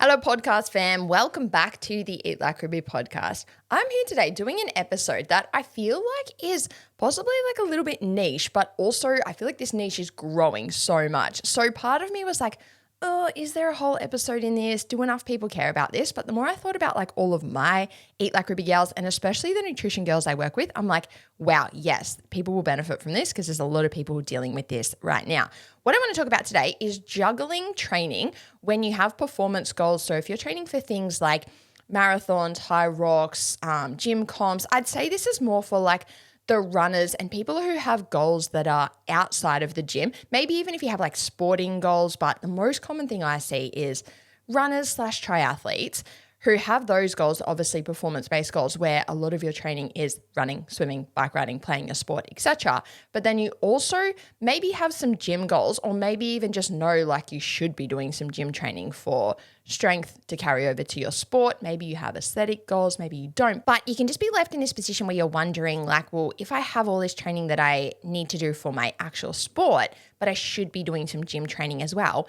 Hello, podcast fam. Welcome back to the Eat Like Ruby podcast. I'm here today doing an episode that I feel like is possibly like a little bit niche, but also I feel like this niche is growing so much. So part of me was like, oh, is there a whole episode in this? Do enough people care about this? But the more I thought about like all of my Eat Like Ruby girls and especially the nutrition girls I work with, I'm like, wow, yes, people will benefit from this because there's a lot of people dealing with this right now. What I want to talk about today is juggling training when you have performance goals. So if you're training for things like marathons, Hyrox, gym comps, I'd say this is more for like the runners and people who have goals that are outside of the gym. Maybe even if you have like sporting goals, but the most common thing I see is runners/triathletes who have those goals, obviously performance-based goals where a lot of your training is running, swimming, bike riding, playing a sport, etc. But then you also maybe have some gym goals or maybe even just know like you should be doing some gym training for strength to carry over to your sport. Maybe you have aesthetic goals, maybe you don't. But you can just be left in this position where you're wondering like, well, if I have all this training that I need to do for my actual sport, but I should be doing some gym training as well,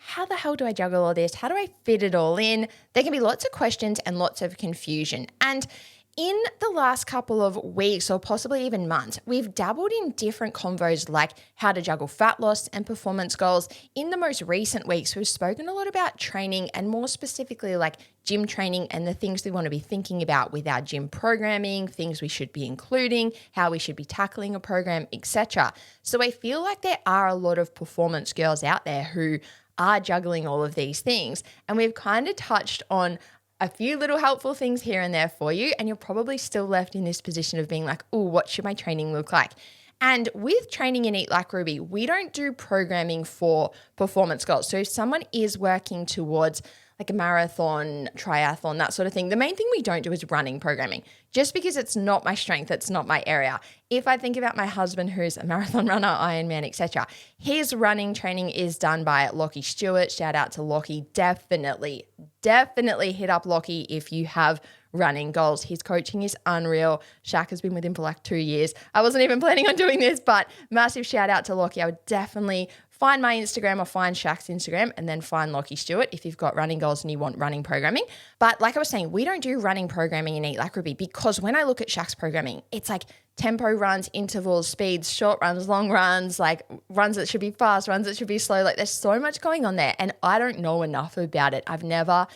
how the hell do I juggle all this? How do I fit it all in? There can be lots of questions and lots of confusion. And in the last couple of weeks or possibly even months, we've dabbled in different convos like how to juggle fat loss and performance goals. In the most recent weeks, we've spoken a lot about training and more specifically like gym training and the things we want to be thinking about with our gym programming, things we should be including, how we should be tackling a program, etc. So I feel like there are a lot of performance girls out there who are juggling all of these things. And we've kind of touched on a few little helpful things here and there for you. And you're probably still left in this position of being like, oh, what should my training look like? And with training in Eat Like Ruby, we don't do programming for performance goals. So if someone is working towards like a marathon, triathlon, that sort of thing, the main thing we don't do is running programming, just because it's not my strength, it's not my area. If I think about my husband who's a marathon runner, Ironman, etc., his running training is done by Lockie Stewart. Shout out to Lockie. Definitely hit up Lockie if you have running goals. His coaching is unreal. Shaq has been with him for like 2 years. I wasn't even planning on doing this, but massive shout out to Lockie. I would definitely find my Instagram or find Shaq's Instagram and then find Lockie Stewart if you've got running goals and you want running programming. But like I was saying, we don't do running programming in Eat Like Ruby because when I look at Shaq's programming, it's like tempo runs, intervals, speeds, short runs, long runs, like runs that should be fast, runs that should be slow. Like there's so much going on there and I don't know enough about it. I've never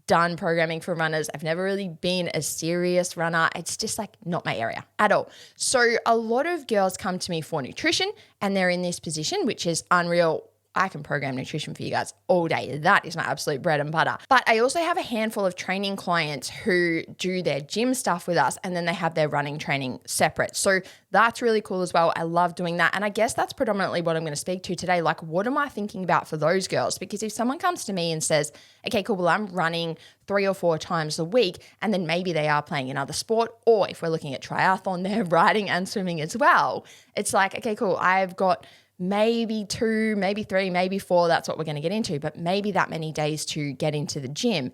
done programming for runners. I've never really been a serious runner. It's just like not my area at all. So a lot of girls come to me for nutrition and they're in this position, which is unreal. I can program nutrition for you guys all day. That is my absolute bread and butter. But I also have a handful of training clients who do their gym stuff with us and then they have their running training separate. So that's really cool as well. I love doing that. And I guess that's predominantly what I'm going to speak to today. Like, what am I thinking about for those girls? Because if someone comes to me and says, okay, cool, well, I'm running 3 or 4 times a week, and then maybe they are playing another sport, or if we're looking at triathlon, they're riding and swimming as well. It's like, okay, cool, I've got maybe 2, maybe 3, maybe 4, that's what we're going to get into, but maybe that many days to get into the gym.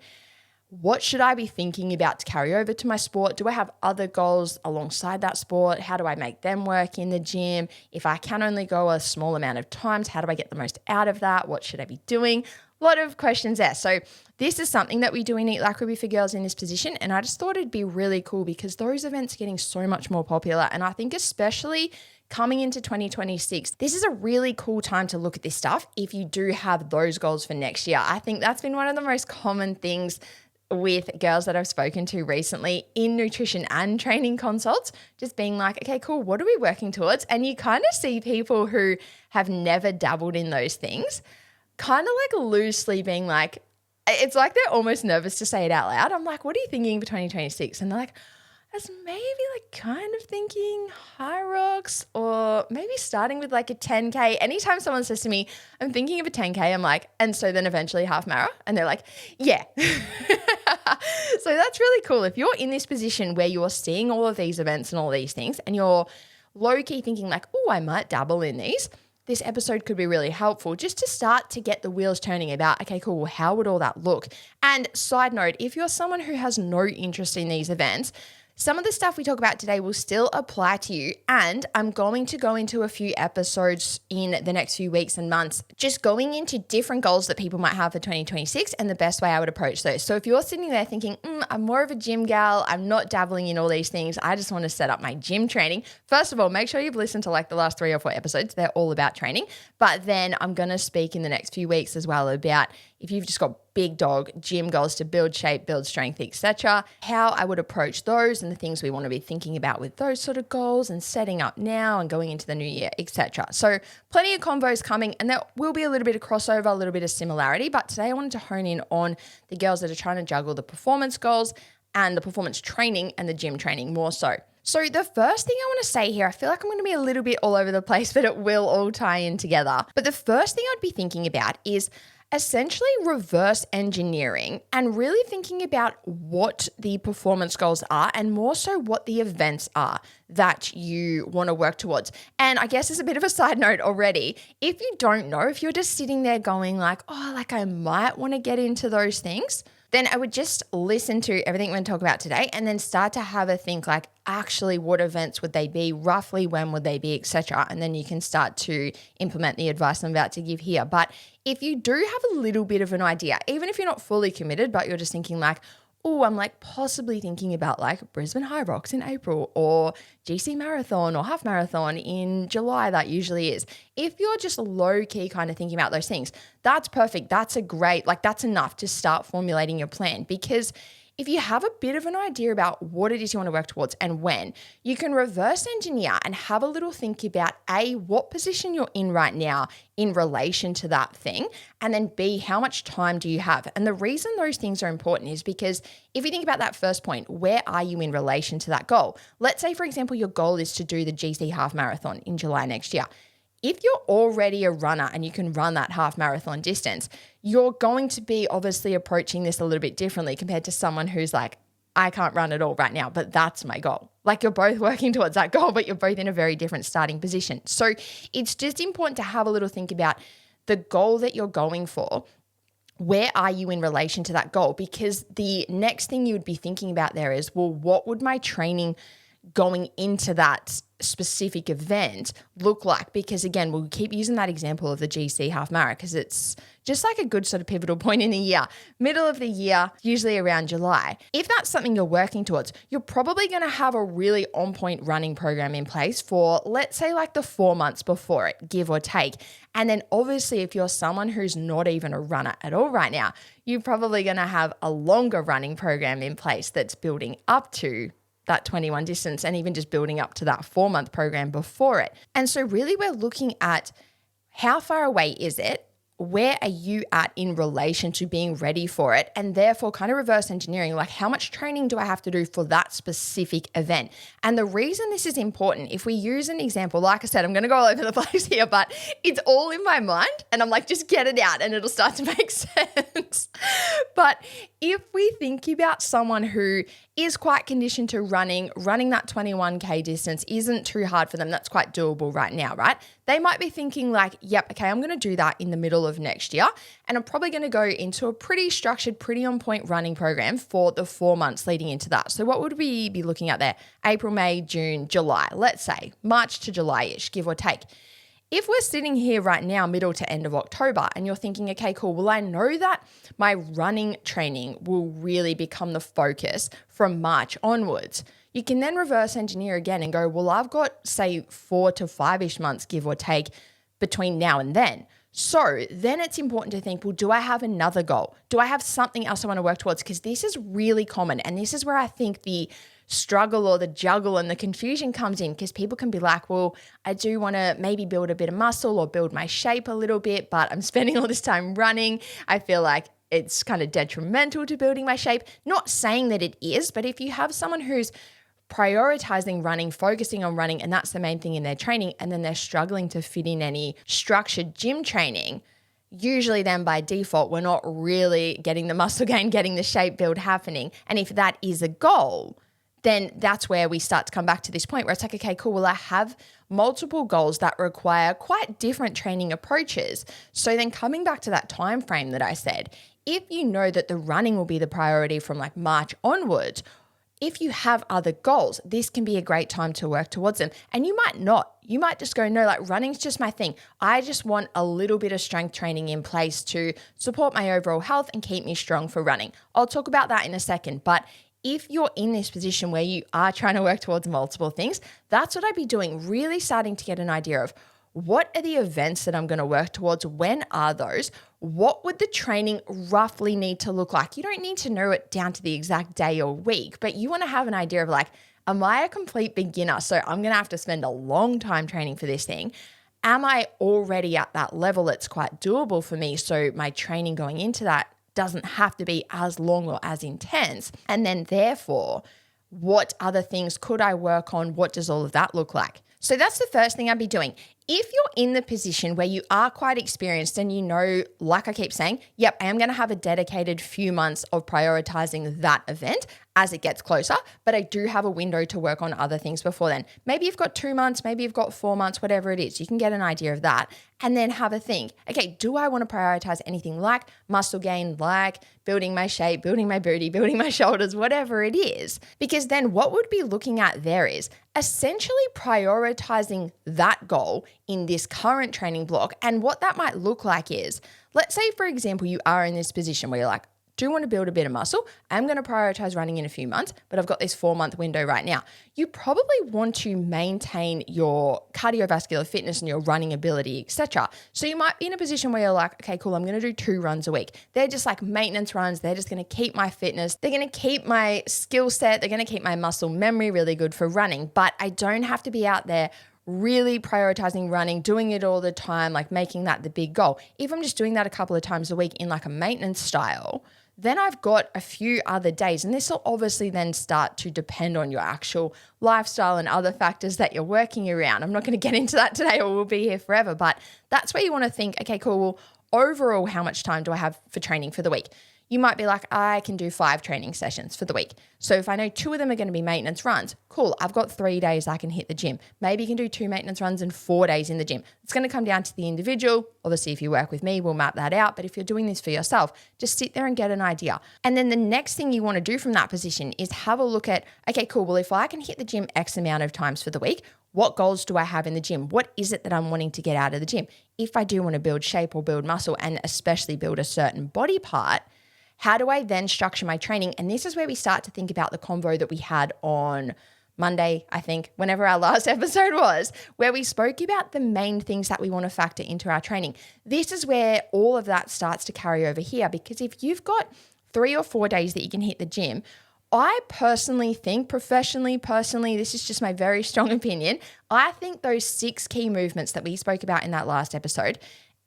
What should I be thinking about to carry over to my sport? Do I have other goals alongside that sport? How do I make them work in the gym? If I can only go a small amount of times, how do I get the most out of that? What should I be doing? A lot of questions there. So this is something that we do in Eat Like Ruby for girls in this position. And I just thought it'd be really cool because those events are getting so much more popular. And I think especially coming into 2026, this is a really cool time to look at this stuff if you do have those goals for next year. I think that's been one of the most common things with girls that I've spoken to recently in nutrition and training consults, just being like, okay, cool, what are we working towards? And you kind of see people who have never dabbled in those things kind of like loosely being like, it's like they're almost nervous to say it out loud. I'm like, what are you thinking for 2026? And they're like, I was maybe like kind of thinking Hyrox or maybe starting with like a 10K. Anytime someone says to me, I'm thinking of a 10K, I'm like, and so then eventually half mara. And they're like, yeah. So that's really cool. If you're in this position where you're seeing all of these events and all these things and you're low key thinking like, oh, I might dabble in these, this episode could be really helpful just to start to get the wheels turning about, okay, cool, well, how would all that look? And side note, if you're someone who has no interest in these events, Some of the stuff we talk about today will still apply to you, and I'm going to go into a few episodes in the next few weeks and months, just going into different goals that people might have for 2026 and the best way I would approach those. So if you're sitting there thinking, I'm more of a gym gal, I'm not dabbling in all these things, I just want to set up my gym training. First of all, make sure you've listened to like the last 3 or 4 episodes. They're all about training. But then I'm going to speak in the next few weeks as well about if you've just got big dog gym goals to build shape, build strength, etc., how I would approach those and the things we want to be thinking about with those sort of goals and setting up now and going into the new year, etc. So plenty of convos coming, and there will be a little bit of crossover, a little bit of similarity. But today I wanted to hone in on the girls that are trying to juggle the performance goals and the performance training and the gym training more so. So the first thing I want to say here, I feel like I'm going to be a little bit all over the place, but it will all tie in together. But the first thing I'd be thinking about is essentially reverse engineering and really thinking about what the performance goals are and more so what the events are that you want to work towards. And I guess as a bit of a side note already, if you don't know, if you're just sitting there going like, I might want to get into those things, then I would just listen to everything we're going to talk about today and then start to have a think like, actually, what events would they be? Roughly when would they be, etc. And then you can start to implement the advice I'm about to give here. But if you do have a little bit of an idea, even if you're not fully committed, but you're just thinking like, I'm like possibly thinking about like Brisbane Hyrox in April or GC Marathon or half marathon in July, that usually is. If you're just low key kind of thinking about those things, that's perfect. That's that's enough to start formulating your plan, because if you have a bit of an idea about what it is you want to work towards and when, you can reverse engineer and have a little think about A, what position you're in right now in relation to that thing, and then B, how much time do you have? And the reason those things are important is because if you think about that first point, where are you in relation to that goal? Let's say, for example, your goal is to do the GC half marathon in July next year. If you're already a runner and you can run that half marathon distance, you're going to be obviously approaching this a little bit differently compared to someone who's like, I can't run at all right now, but that's my goal. Like, you're both working towards that goal, but you're both in a very different starting position. So it's just important to have a little think about the goal that you're going for. Where are you in relation to that goal? Because the next thing you would be thinking about there is, well, what would my training going into that specific event look like? Because again, we'll keep using that example of the GC half marathon because it's just like a good sort of pivotal point in the year. Middle of the year, usually around July. If that's something you're working towards, you're probably going to have a really on point running program in place for, let's say, like the 4 months before it, give or take. And then obviously if you're someone who's not even a runner at all right now, you're probably going to have a longer running program in place that's building up to that 21 distance and even just building up to that 4-month program before it. And so really we're looking at how far away is it? Where are you at in relation to being ready for it? And therefore kind of reverse engineering, like how much training do I have to do for that specific event? And the reason this is important, if we use an example, like I said, I'm going to go all over the place here, but it's all in my mind and I'm like, just get it out and it'll start to make sense. But if we think about someone who is quite conditioned to running that 21K distance isn't too hard for them. That's quite doable right now, right? They might be thinking like, yep, okay, I'm going to do that in the middle of next year. And I'm probably going to go into a pretty structured, pretty on point running program for the 4 months leading into that. So what would we be looking at there? April, May, June, July, let's say March to July-ish, give or take. If we're sitting here right now, middle to end of October, and you're thinking, okay, cool, well, I know that my running training will really become the focus from March onwards. You can then reverse engineer again and go, well, I've got, say, 4 to 5-ish months, give or take, between now and then. So then it's important to think, well, do I have another goal? Do I have something else I want to work towards? Because this is really common. And this is where I think the struggle or the juggle and the confusion comes in, because people can be like, well, I do want to maybe build a bit of muscle or build my shape a little bit, but I'm spending all this time running. I feel like it's kind of detrimental to building my shape. Not saying that it is, but if you have someone who's prioritizing running, focusing on running, and that's the main thing in their training, and then they're struggling to fit in any structured gym training, usually then by default, we're not really getting the muscle gain, getting the shape build happening. And if that is a goal, then that's where we start to come back to this point where it's like, okay, cool, well, I have multiple goals that require quite different training approaches. So then coming back to that time frame that I said, if you know that the running will be the priority from like March onwards, If you have other goals, this can be a great time to work towards them. And you might not. You might just go, no, like running's just my thing. I just want a little bit of strength training in place to support my overall health and keep me strong for running. I'll talk about that in a second. But if you're in this position where you are trying to work towards multiple things, that's what I'd be doing, really starting to get an idea of what are the events that I'm going to work towards? When are those? What would the training roughly need to look like? You don't need to know it down to the exact day or week, but you want to have an idea of like, am I a complete beginner? So I'm going to have to spend a long time training for this thing. Am I already at that level that's quite doable for me? So my training going into that doesn't have to be as long or as intense. And then therefore, what other things could I work on? What does all of that look like? So that's the first thing I'd be doing. If you're in the position where you are quite experienced and you know, like I keep saying, yep, I am going to have a dedicated few months of prioritizing that event as it gets closer, but I do have a window to work on other things before then. Maybe you've got 2 months, maybe you've got 4 months, whatever it is. You can get an idea of that and then have a think. Okay, do I want to prioritize anything like muscle gain, like building my shape, building my booty, building my shoulders, whatever it is? Because then what we'd be looking at there is essentially prioritizing that goal in this current training block. And what that might look like is, let's say, for example, you are in this position where you're like, do want to build a bit of muscle. I'm going to prioritize running in a few months, but I've got this 4-month window right now. You probably want to maintain your cardiovascular fitness and your running ability, etc. So you might be in a position where you're like, okay, cool, I'm going to do 2 runs a week. They're just like maintenance runs. They're just going to keep my fitness. They're going to keep my skill set. They're going to keep my muscle memory really good for running, but I don't have to be out there really prioritizing running, doing it all the time, like making that the big goal. If I'm just doing that a couple of times a week in like a maintenance style, then I've got a few other days. And this will obviously then start to depend on your actual lifestyle and other factors that you're working around. I'm not going to get into that today or we'll be here forever, but that's where you want to think, okay, cool. Well, overall, how much time do I have for training for the week? You might be like, I can do 5 training sessions for the week. So if I know 2 of them are going to be maintenance runs, cool, I've got 3 days I can hit the gym. Maybe you can do 2 maintenance runs and 4 days in the gym. It's going to come down to the individual. Obviously, if you work with me, we'll map that out. But if you're doing this for yourself, just sit there and get an idea. And then the next thing you want to do from that position is have a look at, okay, cool, well, if I can hit the gym X amount of times for the week, what goals do I have in the gym? What is it that I'm wanting to get out of the gym? If I do want to build shape or build muscle and especially build a certain body part, how do I then structure my training? And this is where we start to think about the convo that we had on Monday, I think, whenever our last episode was, where we spoke about the main things that we want to factor into our training. This is where all of that starts to carry over here, because if you've got 3 or 4 days that you can hit the gym, I personally think, personally, this is just my very strong opinion, I think those 6 key movements that we spoke about in that last episode,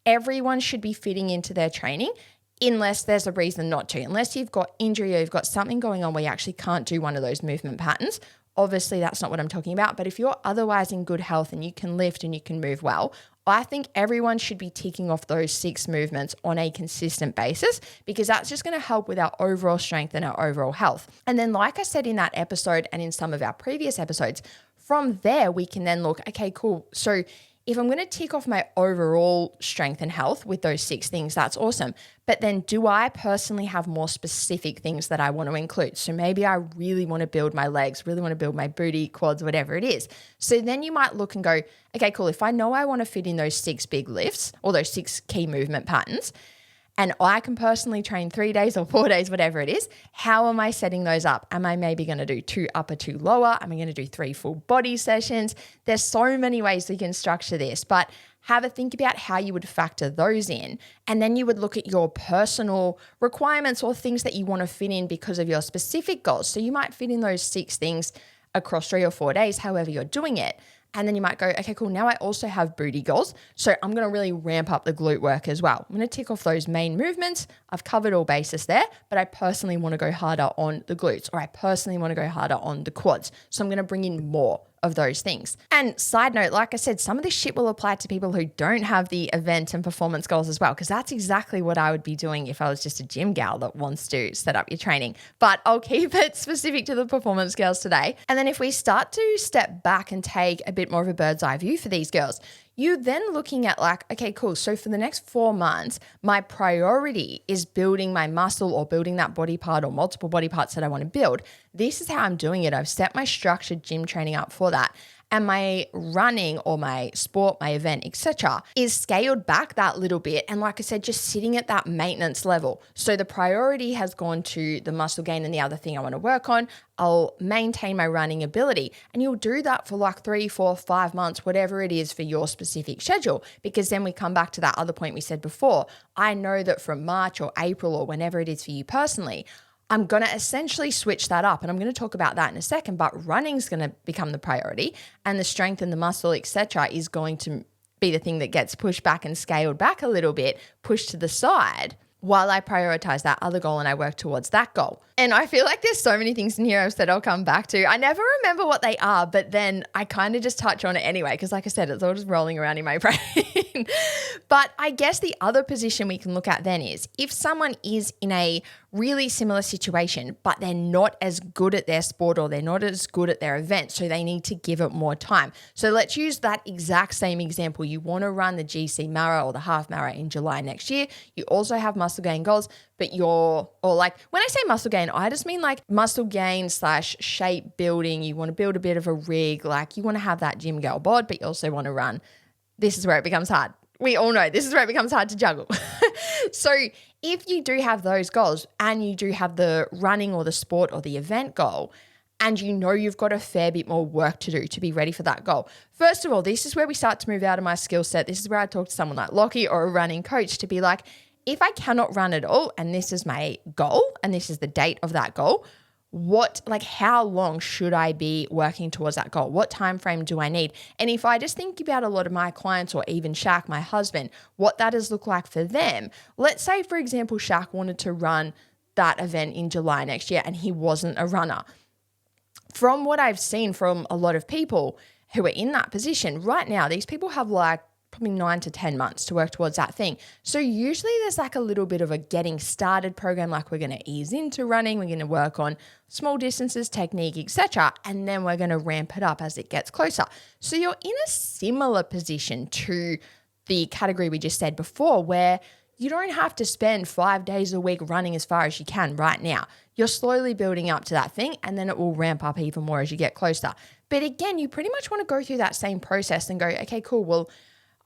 everyone should be fitting into their training, unless there's a reason not to. Unless you've got injury or you've got something going on where you actually can't do one of those movement patterns. Obviously, that's not what I'm talking about. But if you're otherwise in good health and you can lift and you can move well, I think everyone should be ticking off those 6 movements on a consistent basis, because that's just going to help with our overall strength and our overall health. And then, like I said in that episode and in some of our previous episodes, from there, we can then look, okay, cool. So if I'm going to tick off my overall strength and health with those 6 things, that's awesome. But then do I personally have more specific things that I want to include? So maybe I really want to build my legs, really want to build my booty, quads, whatever it is. So then you might look and go, okay, cool. If I know I want to fit in those 6 big lifts or those 6 key movement patterns, and I can personally train 3 days or 4 days, whatever it is, how am I setting those up? Am I maybe going to do 2 upper, 2 lower? Am I going to do 3 full body sessions? There's so many ways we can structure this, but have a think about how you would factor those in. And then you would look at your personal requirements or things that you want to fit in because of your specific goals. So you might fit in those 6 things across 3 or 4 days, however you're doing it. And then you might go, okay, cool. Now I also have booty goals. So I'm going to really ramp up the glute work as well. I'm going to tick off those main movements. I've covered all bases there, but I personally want to go harder on the glutes, or I personally want to go harder on the quads. So I'm going to bring in more of those things. And side note, like I said, some of this shit will apply to people who don't have the event and performance goals as well, because that's exactly what I would be doing if I was just a gym gal that wants to set up your training. But I'll keep it specific to the performance girls today. And then if we start to step back and take a bit more of a bird's eye view for these girls, you then looking at like, okay, cool. So for the next 4 months, my priority is building my muscle or building that body part or multiple body parts that I want to build. This is how I'm doing it. I've set my structured gym training up for that. And my running or my sport, my event, etc., is scaled back that little bit. And like I said, just sitting at that maintenance level. So the priority has gone to the muscle gain and the other thing I want to work on. I'll maintain my running ability. And you'll do that for like 3, 4, 5 months, whatever it is for your specific schedule. Because then we come back to that other point we said before. I know that from March or April or whenever it is for you personally, I'm going to essentially switch that up, and I'm going to talk about that in a second, but running's going to become the priority, and the strength and the muscle, etc., is going to be the thing that gets pushed back and scaled back a little bit, pushed to the side while I prioritize that other goal and I work towards that goal. And I feel like there's so many things in here I've said I'll come back to. I never remember what they are, but then I kind of just touch on it anyway, because like I said, it's all just rolling around in my brain. But I guess the other position we can look at then is if someone is in a really similar situation, but they're not as good at their sport or they're not as good at their event, so they need to give it more time. So let's use that exact same example. You want to run the GC Mara or the half Mara in July next year. You also have muscle gain goals, but when I say muscle gain, I just mean like muscle gain / shape building. You want to build a bit of a rig, like you want to have that gym girl bod, but you also want to run. This is where it becomes hard. We all know this is where it becomes hard to juggle. So if you do have those goals and you do have the running or the sport or the event goal, and you know you've got a fair bit more work to do to be ready for that goal. First of all, this is where we start to move out of my skill set. This is where I talk to someone like Lockie or a running coach to be like, if I cannot run at all and this is my goal and this is the date of that goal, how long should I be working towards that goal? What time frame do I need? And if I just think about a lot of my clients or even Shaq, my husband, what that has looked like for them, let's say, for example, Shaq wanted to run that event in July next year and he wasn't a runner. From what I've seen from a lot of people who are in that position right now, these people have like probably 9 to 10 months to work towards that thing. So usually there's like a little bit of a getting started program, like we're going to ease into running, we're going to work on small distances, technique, etc. And then we're going to ramp it up as it gets closer. So you're in a similar position to the category we just said before, where you don't have to spend 5 days a week running as far as you can right now. You're slowly building up to that thing, and then it will ramp up even more as you get closer. But again, you pretty much want to go through that same process and go, okay, cool, well,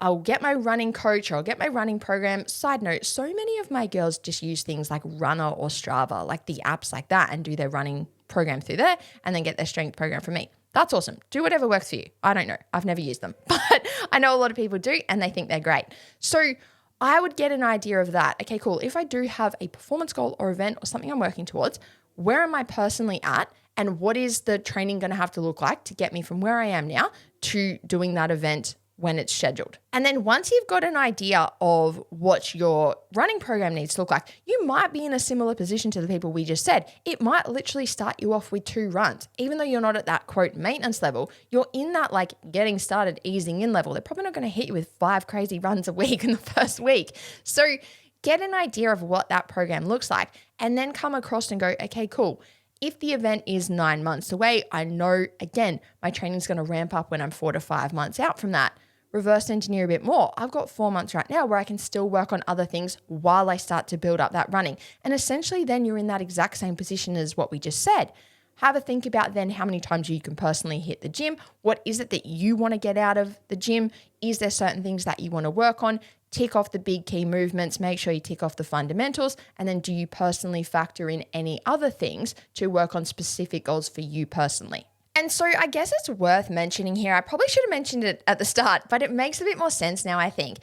I'll get my running coach or I'll get my running program. Side note, so many of my girls just use things like Runner or Strava, like the apps like that, and do their running program through there and then get their strength program from me. That's awesome. Do whatever works for you. I don't know. I've never used them, but I know a lot of people do and they think they're great. So I would get an idea of that. Okay, cool. If I do have a performance goal or event or something I'm working towards, where am I personally at? And what is the training going to have to look like to get me from where I am now to doing that event when it's scheduled? And then once you've got an idea of what your running program needs to look like, you might be in a similar position to the people we just said. It might literally start you off with 2 runs. Even though you're not at that quote maintenance level, you're in that like getting started, easing in level. They're probably not going to hit you with 5 crazy runs a week in the first week. So get an idea of what that program looks like and then come across and go, okay, cool. If the event is 9 months away, I know, again, my training is going to ramp up when I'm 4 to 5 months out from that. Reverse engineer a bit more. I've got 4 months right now where I can still work on other things while I start to build up that running. And essentially then you're in that exact same position as what we just said. Have a think about then how many times you can personally hit the gym. What is it that you want to get out of the gym? Is there certain things that you want to work on? Tick off the big key movements, make sure you tick off the fundamentals, and then do you personally factor in any other things to work on specific goals for you personally? And so I guess it's worth mentioning here, I probably should have mentioned it at the start, but it makes a bit more sense now, I think.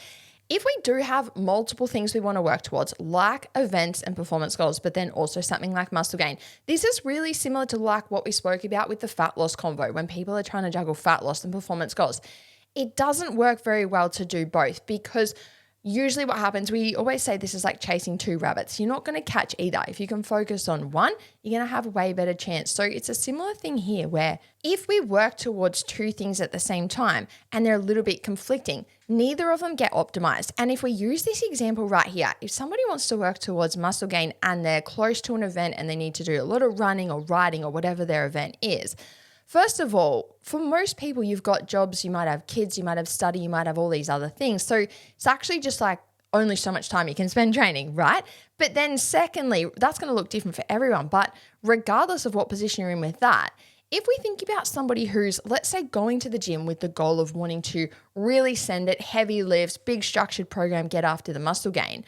If we do have multiple things we want to work towards, like events and performance goals, but then also something like muscle gain, this is really similar to like what we spoke about with the fat loss convo when people are trying to juggle fat loss and performance goals. It doesn't work very well to do both because usually what happens, we always say this is like chasing 2 rabbits. You're not going to catch either. If you can focus on one, you're going to have a way better chance. So it's a similar thing here where if we work towards 2 things at the same time and they're a little bit conflicting, neither of them get optimized. And if we use this example right here, if somebody wants to work towards muscle gain and they're close to an event and they need to do a lot of running or riding or whatever their event is, First of all, for most people, you've got jobs, you might have kids, you might have study, you might have all these other things. So it's actually just like only so much time you can spend training, right? But then secondly, that's going to look different for everyone. But regardless of what position you're in with that, if we think about somebody who's, let's say, going to the gym with the goal of wanting to really send it, heavy lifts, big structured program, get after the muscle gain,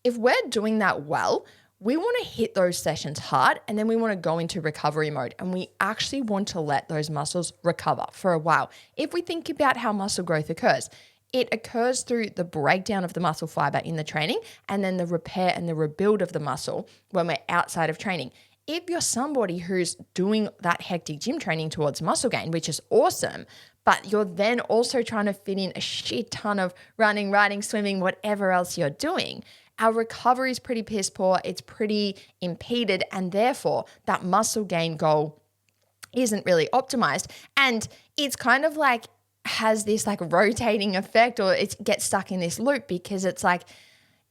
if we're doing that well, we want to hit those sessions hard and then we want to go into recovery mode and we actually want to let those muscles recover for a while. If we think about how muscle growth occurs, it occurs through the breakdown of the muscle fiber in the training and then the repair and the rebuild of the muscle when we're outside of training. If you're somebody who's doing that hectic gym training towards muscle gain, which is awesome, but you're then also trying to fit in a shit ton of running, riding, swimming, whatever else you're doing, our recovery is pretty piss poor, it's pretty impeded, and therefore that muscle gain goal isn't really optimized. And it's kind of like has this like rotating effect, or it gets stuck in this loop because it's like,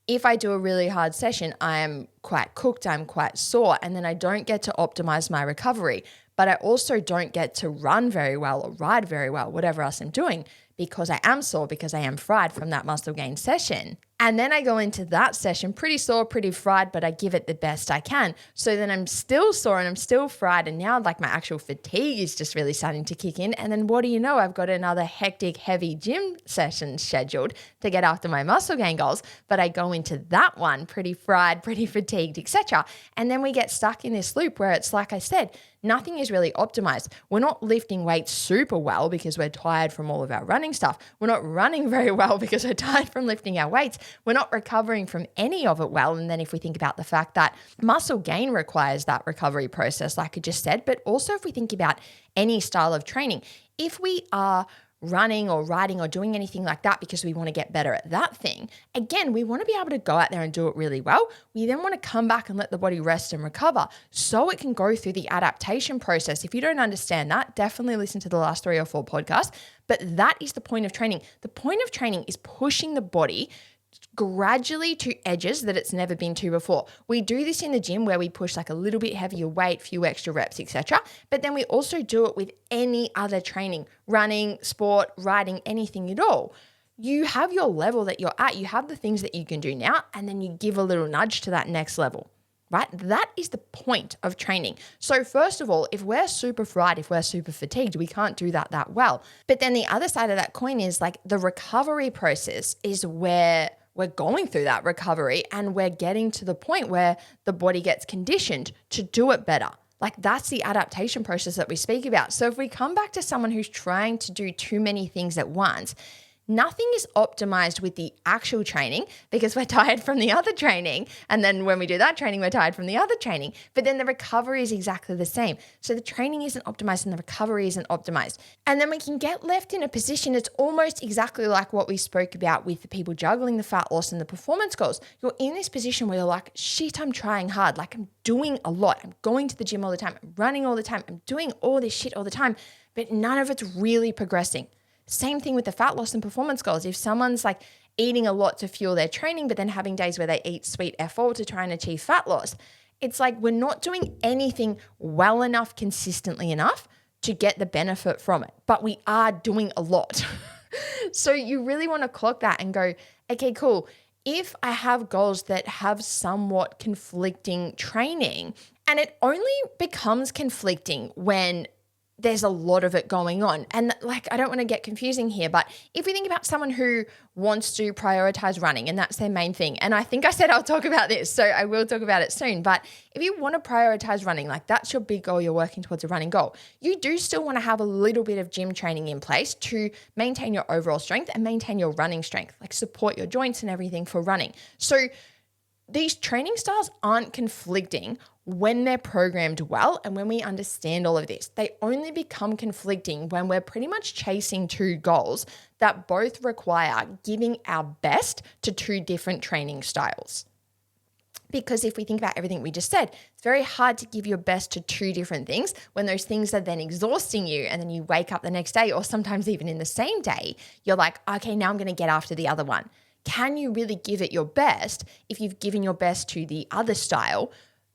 if I do a really hard session, I am quite cooked, I'm quite sore, and then I don't get to optimize my recovery, but I also don't get to run very well or ride very well, whatever else I'm doing, because I am sore, because I am fried from that muscle gain session. And then I go into that session pretty sore, pretty fried, but I give it the best I can. So then I'm still sore and I'm still fried. And now like my actual fatigue is just really starting to kick in. And then what do you know? I've got another hectic, heavy gym session scheduled to get after my muscle gain goals. But I go into that one pretty fried, pretty fatigued, etc. And then we get stuck in this loop where it's like I said, nothing is really optimized. We're not lifting weights super well because we're tired from all of our running stuff. We're not running very well because we're tired from lifting our weights. We're not recovering from any of it well. And then if we think about the fact that muscle gain requires that recovery process, like I just said, but also if we think about any style of training, if we are running or riding or doing anything like that because we want to get better at that thing, again, we want to be able to go out there and do it really well. We then want to come back and let the body rest and recover so it can go through the adaptation process. If you don't understand that, definitely listen to the last 3 or 4 podcasts. But that is the point of training. The point of training is pushing the body gradually to edges that it's never been to before. We do this in the gym where we push like a little bit heavier weight, few extra reps, etc. But then we also do it with any other training, running, sport, riding, anything at all. You have your level that you're at, you have the things that you can do now, and then you give a little nudge to that next level, right? That is the point of training. So first of all, if we're super fried, if we're super fatigued, we can't do that well. But then the other side of that coin is like the recovery process is where we're going through that recovery and we're getting to the point where the body gets conditioned to do it better. Like that's the adaptation process that we speak about. So if we come back to someone who's trying to do too many things at once, nothing is optimized with the actual training because we're tired from the other training. And then when we do that training, we're tired from the other training. But then the recovery is exactly the same. So the training isn't optimized and the recovery isn't optimized. And then we can get left in a position, it's almost exactly like what we spoke about with the people juggling the fat loss and the performance goals. You're in this position where you're like, shit, I'm trying hard. Like I'm doing a lot. I'm going to the gym all the time. I'm running all the time. I'm doing all this shit all the time, but none of it's really progressing. Same thing with the fat loss and performance goals. If someone's like eating a lot to fuel their training, but then having days where they eat sweet F4 to try and achieve fat loss, it's like we're not doing anything well enough, consistently enough to get the benefit from it, but we are doing a lot. So you really want to clock that and go, okay, cool. If I have goals that have somewhat conflicting training, and it only becomes conflicting when there's a lot of it going on. And like, I don't want to get confusing here, but if we think about someone who wants to prioritize running and that's their main thing, and I think I said I'll talk about this, so I will talk about it soon, but if you want to prioritize running, like that's your big goal, you're working towards a running goal, you do still want to have a little bit of gym training in place to maintain your overall strength and maintain your running strength, like support your joints and everything for running. So these training styles aren't conflicting when they're programmed well and when we understand all of this. They only become conflicting when we're pretty much chasing 2 goals that both require giving our best to 2 different training styles. Because if we think about everything we just said, it's very hard to give your best to 2 different things when those things are then exhausting you and then you wake up the next day or sometimes even in the same day, you're like, okay, now I'm going to get after the other one. Can you really give it your best if you've given your best to the other style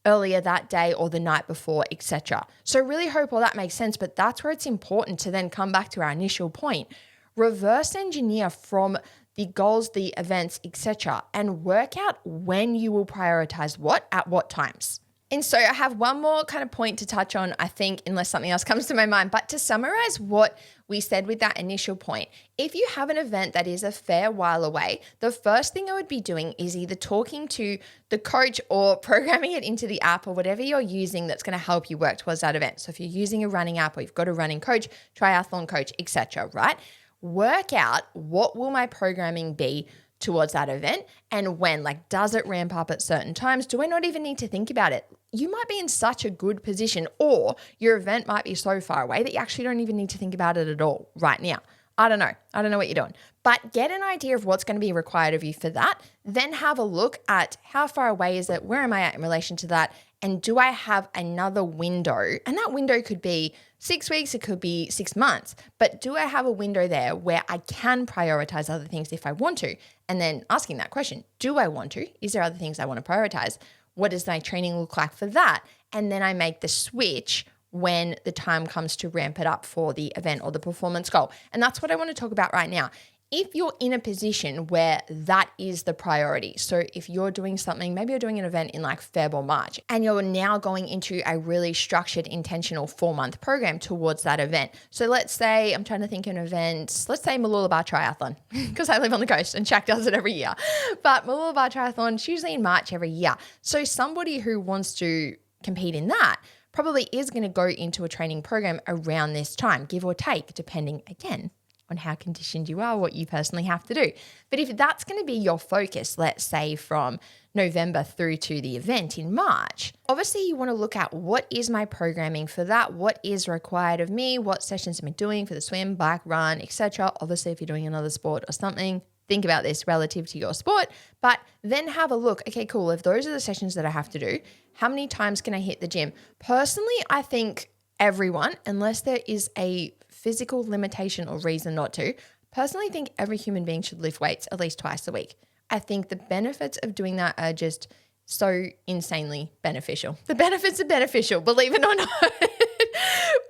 earlier that day or the night before, etc. So really hope all that makes sense, but that's where it's important to then come back to our initial point. Reverse engineer from the goals, the events, etc., and work out when you will prioritize what at what times. And so I have one more kind of point to touch on, I think, unless something else comes to my mind. But to summarize what we said with that initial point, if you have an event that is a fair while away, the first thing I would be doing is either talking to the coach or programming it into the app or whatever you're using that's going to help you work towards that event. So if you're using a running app or you've got a running coach, triathlon coach, etc., right? Work out what will my programming be towards that event and when. Like, does it ramp up at certain times? Do I not even need to think about it? You might be in such a good position, or your event might be so far away that you actually don't even need to think about it at all right now. I don't know. I don't know what you're doing, but get an idea of what's going to be required of you for that. Then have a look at how far away is it? Where am I at in relation to that? And do I have another window? And that window could be 6 weeks, it could be 6 months, but do I have a window there where I can prioritize other things if I want to? And then asking that question, do I want to? Is there other things I want to prioritize? What does my training look like for that? And then I make the switch when the time comes to ramp it up for the event or the performance goal. And that's what I want to talk about right now. If you're in a position where that is the priority, so if you're doing something, maybe you're doing an event in like Feb or March, and you're now going into a really structured, intentional 4-month program towards that event. So let's say, I'm trying to think of an event, let's say Mooloolaba Triathlon, because I live on the coast and Shaq does it every year. But Mooloolaba Triathlon is usually in March every year. So somebody who wants to compete in that probably is going to go into a training program around this time, give or take, depending, again, on how conditioned you are, what you personally have to do. But if that's going to be your focus, let's say from November through to the event in March, obviously you want to look at what is my programming for that, what is required of me, what sessions am I doing for the swim, bike, run, etc. Obviously, if you're doing another sport or something, think about this relative to your sport, but then have a look. Okay, cool. If those are the sessions that I have to do, how many times can I hit the gym? Personally, I think everyone, unless there is a physical limitation or reason not to, personally think every human being should lift weights at least twice a week. I think the benefits of doing that are just so insanely beneficial. The benefits are beneficial, believe it or not.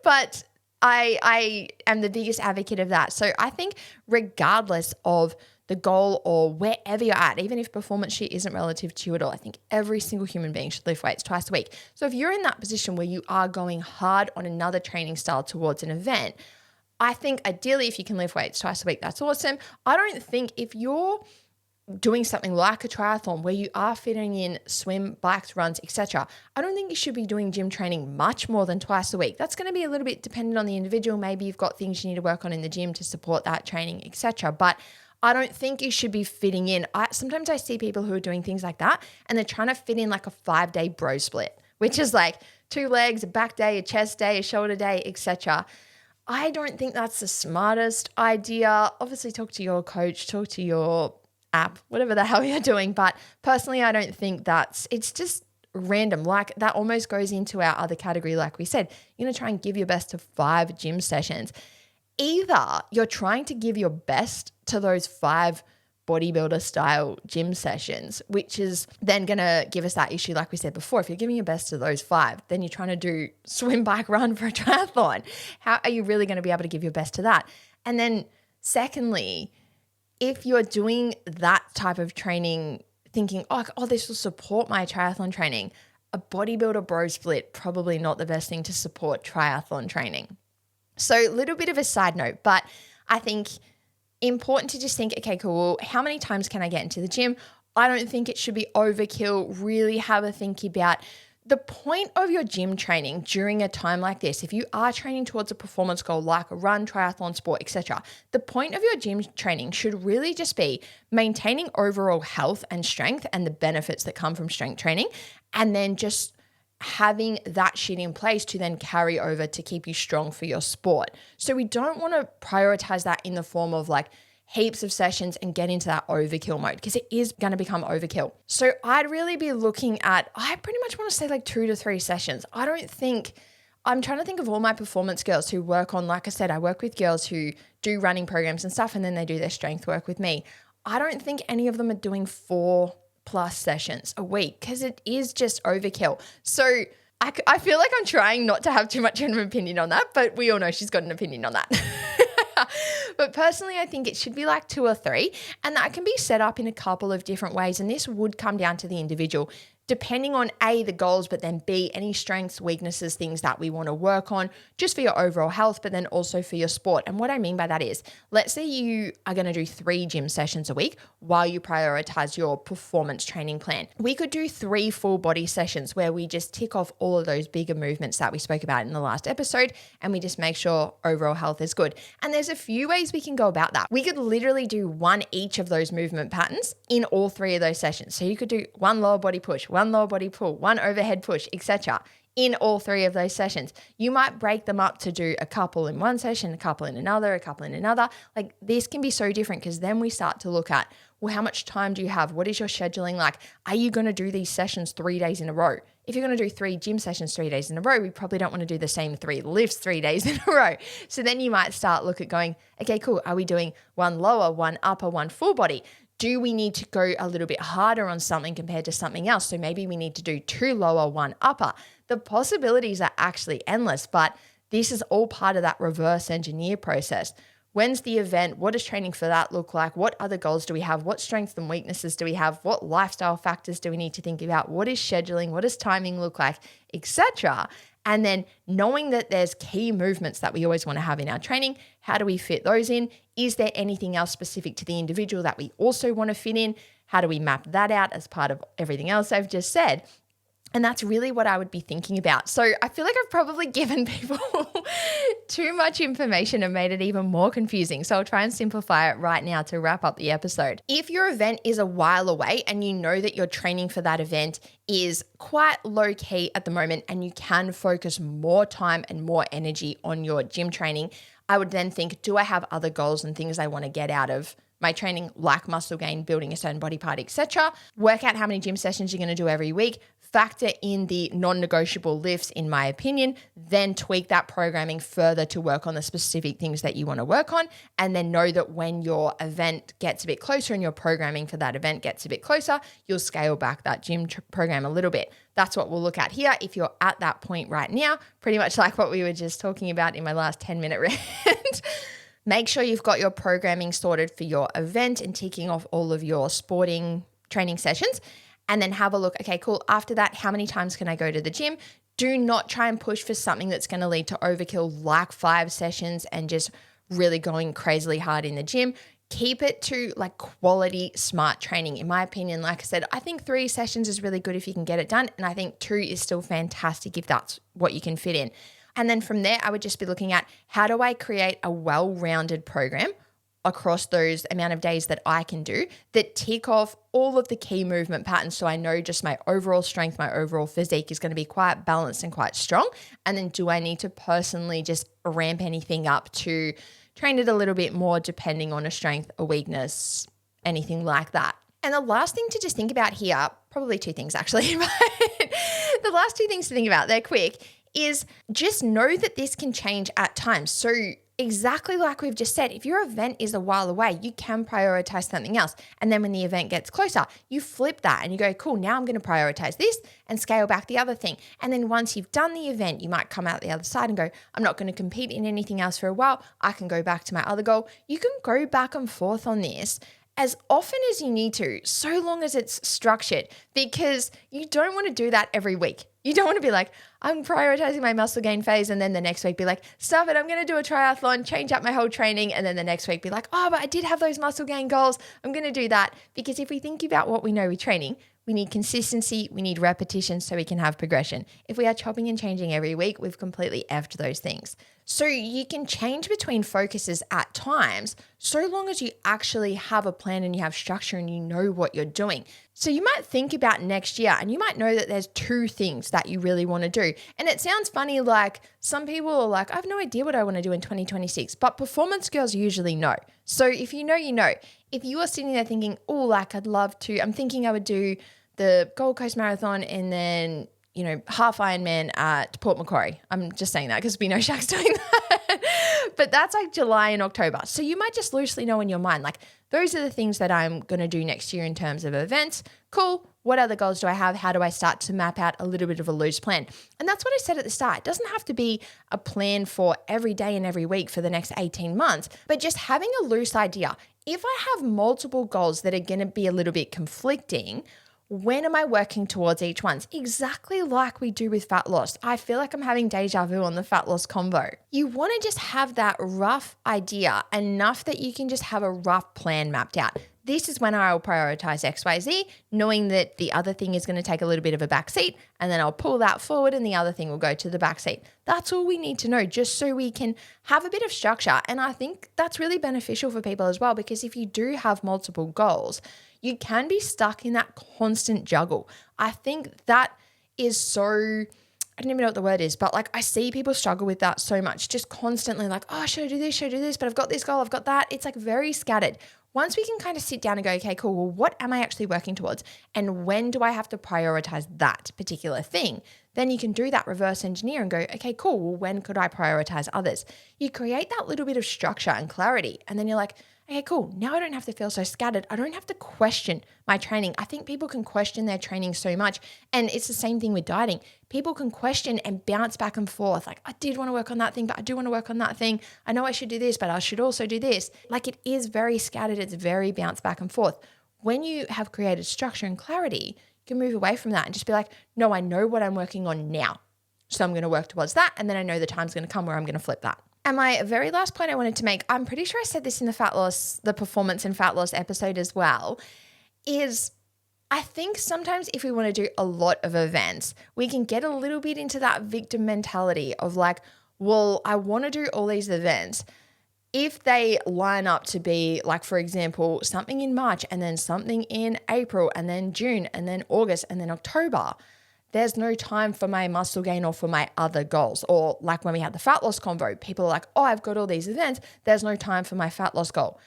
But I am the biggest advocate of that. So I think regardless of the goal or wherever you're at, even if performance sheet isn't relative to you at all, I think every single human being should lift weights twice a week. So if you're in that position where you are going hard on another training style towards an event, I think ideally if you can lift weights twice a week, that's awesome. I don't think if you're doing something like a triathlon where you are fitting in swim, bikes, runs, etc., I don't think you should be doing gym training much more than twice a week. That's going to be a little bit dependent on the individual. Maybe you've got things you need to work on in the gym to support that training, etc. But I don't think you should be fitting in. Sometimes I see people who are doing things like that and they're trying to fit in like a 5-day bro split, which is like 2 legs, a back day, a chest day, a shoulder day, etc. I don't think that's the smartest idea. Obviously, talk to your coach, talk to your app, whatever the hell you're doing. But personally, I don't think it's just random. Like that almost goes into our other category. Like we said, you're going to try and give your best to 5 gym sessions. Either you're trying to give your best to those 5 bodybuilder style gym sessions, which is then going to give us that issue. Like we said before, if you're giving your best to those 5, then you're trying to do swim, bike, run for a triathlon. How are you really going to be able to give your best to that? And then secondly, if you're doing that type of training thinking, oh, this will support my triathlon training, a bodybuilder bro split, probably not the best thing to support triathlon training. So a little bit of a side note, but I think important to just think, okay, cool, how many times can I get into the gym? I don't think it should be overkill. Really have a think about the point of your gym training during a time like this. If you are training towards a performance goal like a run, triathlon, sport, etc., the point of your gym training should really just be maintaining overall health and strength and the benefits that come from strength training, and then just having that shit in place to then carry over to keep you strong for your sport. So we don't want to prioritize that in the form of like heaps of sessions and get into that overkill mode, because it is going to become overkill. So I'd really be looking at, I pretty much want to say like 2 to 3 sessions. I'm trying to think of all my performance girls who work on, like I said, I work with girls who do running programs and stuff, and then they do their strength work with me. I don't think any of them are doing 4 plus sessions a week because it is just overkill. So I feel like I'm trying not to have too much of an opinion on that, but we all know she's got an opinion on that. But personally, I think it should be like 2 or 3, and that can be set up in a couple of different ways. And this would come down to the individual, depending on A, the goals, but then B, any strengths, weaknesses, things that we want to work on just for your overall health, but then also for your sport. And what I mean by that is, let's say you are going to do 3 gym sessions a week while you prioritize your performance training plan. We could do 3 full body sessions where we just tick off all of those bigger movements that we spoke about in the last episode, and we just make sure overall health is good. And there's a few ways we can go about that. We could literally do 1 each of those movement patterns in all 3 of those sessions. So you could do 1 lower body push, 1 lower body pull, 1 overhead push, etc. in all 3 of those sessions. You might break them up to do a couple in one session, a couple in another, a couple in another. Like this can be so different because then we start to look at, well, how much time do you have? What is your scheduling like? Are you going to do these sessions 3 days in a row? If you're going to do 3 gym sessions 3 days in a row, we probably don't want to do the same 3 lifts 3 days in a row. So then you might start look at going, okay, cool. Are we doing 1 lower, 1 upper, 1 full body? Do we need to go a little bit harder on something compared to something else? So maybe we need to do 2 lower, 1 upper. The possibilities are actually endless, but this is all part of that reverse engineer process. When's the event? What does training for that look like? What other goals do we have? What strengths and weaknesses do we have? What lifestyle factors do we need to think about? What is scheduling? What does timing look like, etc.? And then knowing that there's key movements that we always want to have in our training, how do we fit those in? Is there anything else specific to the individual that we also want to fit in? How do we map that out as part of everything else I've just said? And that's really what I would be thinking about. So I feel like I've probably given people too much information and made it even more confusing. So I'll try and simplify it right now to wrap up the episode. If your event is a while away and you know that your training for that event is quite low key at the moment and you can focus more time and more energy on your gym training, I would then think, do I have other goals and things I want to get out of my training, like muscle gain, building a certain body part, etc. Work out how many gym sessions you're going to do every week. Factor in the non-negotiable lifts, in my opinion, then tweak that programming further to work on the specific things that you want to work on. And then know that when your event gets a bit closer and your programming for that event gets a bit closer, you'll scale back that gym program a little bit. That's what we'll look at here. If you're at that point right now, pretty much like what we were just talking about in my last 10-minute rant, make sure you've got your programming sorted for your event and ticking off all of your sporting training sessions. And then have a look, okay, cool. After that, how many times can I go to the gym? Do not try and push for something that's going to lead to overkill like 5 sessions and just really going crazily hard in the gym. Keep it to like quality, smart training. In my opinion, like I said, I think 3 sessions is really good if you can get it done. And I think 2 is still fantastic if that's what you can fit in. And then from there, I would just be looking at how do I create a well-rounded program across those amount of days that I can do that tick off all of the key movement patterns. So I know just my overall strength, my overall physique is going to be quite balanced and quite strong. And then do I need to personally just ramp anything up to train it a little bit more depending on a strength, a weakness, anything like that. And the last thing to just think about here, probably 2 things actually, but the last 2 things to think about, they're quick, is just know that this can change at times. So exactly like we've just said, if your event is a while away, you can prioritize something else. And then when the event gets closer, you flip that and you go, cool, now I'm going to prioritize this and scale back the other thing. And then once you've done the event, you might come out the other side and go, I'm not going to compete in anything else for a while. I can go back to my other goal. You can go back and forth on this as often as you need to, so long as it's structured, because you don't want to do that every week. You don't want to be like, I'm prioritizing my muscle gain phase, and then the next week be like, stop it, I'm going to do a triathlon, change up my whole training, and then the next week be like, oh, but I did have those muscle gain goals, I'm going to do that. Because if we think about what we know with training, we need consistency, we need repetition so we can have progression. If we are chopping and changing every week, we've completely effed those things. So you can change between focuses at times, so long as you actually have a plan and you have structure and you know what you're doing. So you might think about next year and you might know that there's 2 things that you really want to do. And it sounds funny, like some people are like, I have no idea what I want to do in 2026, but performance girls usually know. So if you know, you know. If you are sitting there thinking, oh, like I'd love to, I'm thinking I would do the Gold Coast Marathon and then, half Ironman at Port Macquarie. I'm just saying that because we know Shaq's doing that. But that's like July and October. So you might just loosely know in your mind, like those are the things that I'm going to do next year in terms of events. Cool. What other goals do I have? How do I start to map out a little bit of a loose plan? And that's what I said at the start. It doesn't have to be a plan for every day and every week for the next 18 months, but just having a loose idea. If I have multiple goals that are going to be a little bit conflicting, when am I working towards each one? Exactly like we do with fat loss. I feel like I'm having deja vu on the fat loss combo. You want to just have that rough idea, enough that you can just have a rough plan mapped out. This is when I'll prioritize XYZ, knowing that the other thing is going to take a little bit of a back seat, and then I'll pull that forward and the other thing will go to the back seat. That's all we need to know, just so we can have a bit of structure. And I think that's really beneficial for people as well, because if you do have multiple goals, you can be stuck in that constant juggle. I think that is so, I don't even know what the word is, but like I see people struggle with that so much, just constantly like, oh, should I do this? Should I do this? But I've got this goal, I've got that. It's like very scattered. Once we can kind of sit down and go, okay, cool, well, what am I actually working towards? And when do I have to prioritize that particular thing? Then you can do that reverse engineer and go, okay, cool, well, when could I prioritize others? You create that little bit of structure and clarity. And then you're like, okay, cool. Now I don't have to feel so scattered. I don't have to question my training. I think people can question their training so much. And it's the same thing with dieting. People can question and bounce back and forth. Like, I did want to work on that thing, but I do want to work on that thing. I know I should do this, but I should also do this. Like, it is very scattered. It's very bounce back and forth. When you have created structure and clarity, you can move away from that and just be like, no, I know what I'm working on now. So I'm going to work towards that. And then I know the time's going to come where I'm going to flip that. And my very last point I wanted to make, I'm pretty sure I said this in the performance and fat loss episode as well, is I think sometimes if we want to do a lot of events, we can get a little bit into that victim mentality of like, well, I want to do all these events. If they line up to be like, for example, something in March and then something in April and then June and then August and then October, there's no time for my muscle gain or for my other goals. Or like when we had the fat loss convo, people are like, oh, I've got all these events. There's no time for my fat loss goal.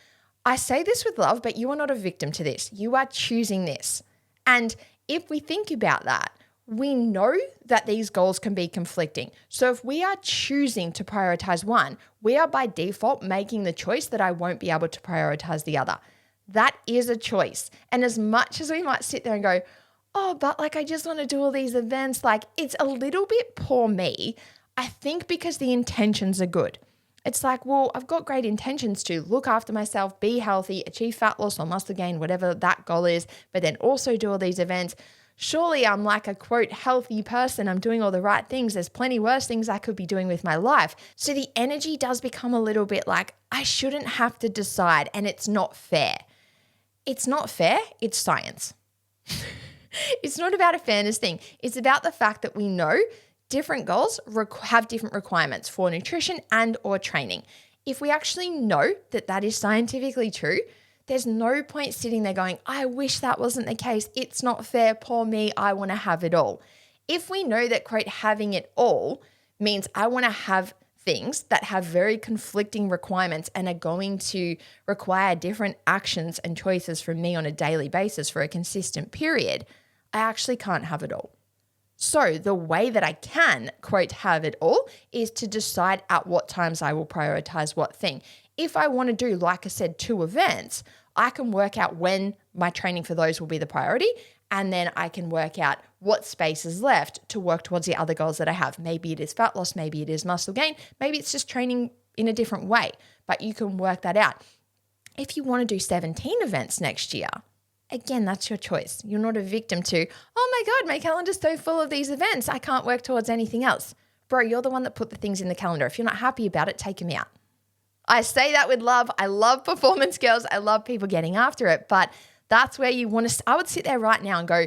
I say this with love, but you are not a victim to this. You are choosing this. And if we think about that, we know that these goals can be conflicting. So if we are choosing to prioritize one, we are by default making the choice that I won't be able to prioritize the other. That is a choice. And as much as we might sit there and go, oh, but like I just want to do all these events, like it's a little bit poor me, I think, because the intentions are good. It's like, well, I've got great intentions to look after myself, be healthy, achieve fat loss or muscle gain, whatever that goal is, but then also do all these events. Surely I'm like a quote healthy person. I'm doing all the right things. There's plenty worse things I could be doing with my life. So the energy does become a little bit like I shouldn't have to decide, and it's not fair. It's not fair. It's science. It's not about a fairness thing. It's about the fact that we know different goals have different requirements for nutrition and or training. If we actually know that that is scientifically true, there's no point sitting there going, I wish that wasn't the case. It's not fair. Poor me. I want to have it all. If we know that, quote, having it all means I want to have things that have very conflicting requirements and are going to require different actions and choices from me on a daily basis for a consistent period, I actually can't have it all. So the way that I can, quote, have it all is to decide at what times I will prioritize what thing. If I want to do, like I said, 2 events, I can work out when my training for those will be the priority, and then I can work out what space is left to work towards the other goals that I have. Maybe it is fat loss, maybe it is muscle gain, maybe it's just training in a different way, but you can work that out. If you want to do 17 events next year, again, that's your choice. You're not a victim to, oh my God, my calendar's so full of these events, I can't work towards anything else. Bro, you're the one that put the things in the calendar. If you're not happy about it, take them out. I say that with love. I love performance girls. I love people getting after it, but that's where you want to, I would sit there right now and go,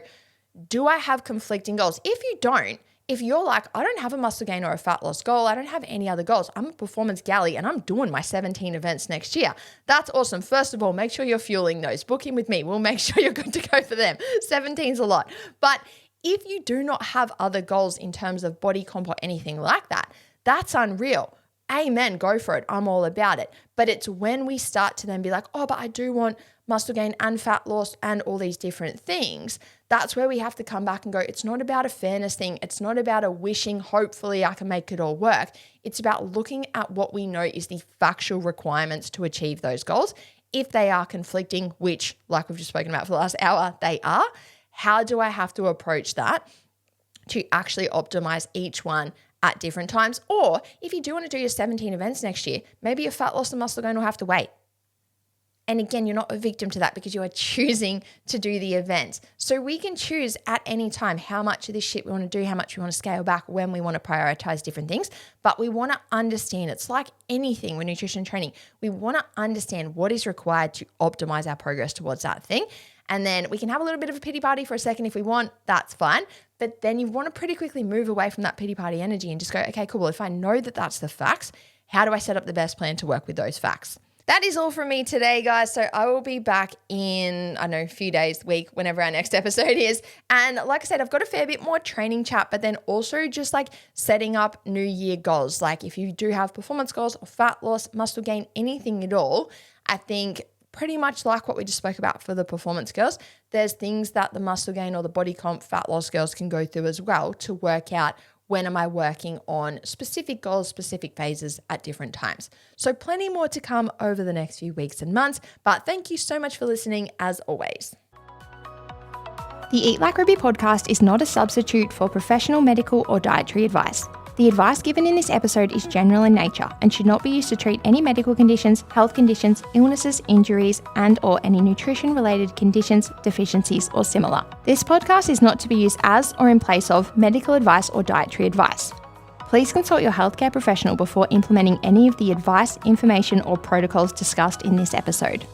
do I have conflicting goals? If you don't, if you're like, I don't have a muscle gain or a fat loss goal, I don't have any other goals, I'm a performance galley and I'm doing my 17 events next year. That's awesome. First of all, make sure you're fueling those. Book in with me. We'll make sure you're good to go for them. 17's a lot. But if you do not have other goals in terms of body comp or anything like that, that's unreal. amen, go for it. I'm all about it. But it's when we start to then be like, oh, but I do want muscle gain and fat loss and all these different things. That's where we have to come back and go, it's not about a fairness thing. It's not about a wishing, hopefully I can make it all work. It's about looking at what we know is the factual requirements to achieve those goals. If they are conflicting, which like we've just spoken about for the last hour, they are, how do I have to approach that to actually optimize each one at different times? Or if you do want to do your 17 events next year, maybe your fat loss and muscle gain will have to wait. And again, you're not a victim to that because you are choosing to do the event. So we can choose at any time how much of this shit we want to do, how much we want to scale back, when we want to prioritize different things. But we want to understand, it's like anything with nutrition training, we want to understand what is required to optimize our progress towards that thing. And then we can have a little bit of a pity party for a second if we want, that's fine. But then you want to pretty quickly move away from that pity party energy and just go, okay, cool. Well, if I know that that's the facts, how do I set up the best plan to work with those facts? That is all from me today, guys. So I will be back in, a few days, week, whenever our next episode is. And like I said, I've got a fair bit more training chat, but then also just like setting up New Year goals. Like if you do have performance goals or fat loss, muscle gain, anything at all, I think pretty much like what we just spoke about for the performance girls, there's things that the muscle gain or the body comp fat loss girls can go through as well to work out when am I working on specific goals, specific phases at different times. So plenty more to come over the next few weeks and months, but thank you so much for listening as always. The Eat Like Ruby podcast is not a substitute for professional medical or dietary advice. The advice given in this episode is general in nature and should not be used to treat any medical conditions, health conditions, illnesses, injuries, and/or any nutrition-related conditions, deficiencies, or similar. This podcast is not to be used as or in place of medical advice or dietary advice. Please consult your healthcare professional before implementing any of the advice, information, or protocols discussed in this episode.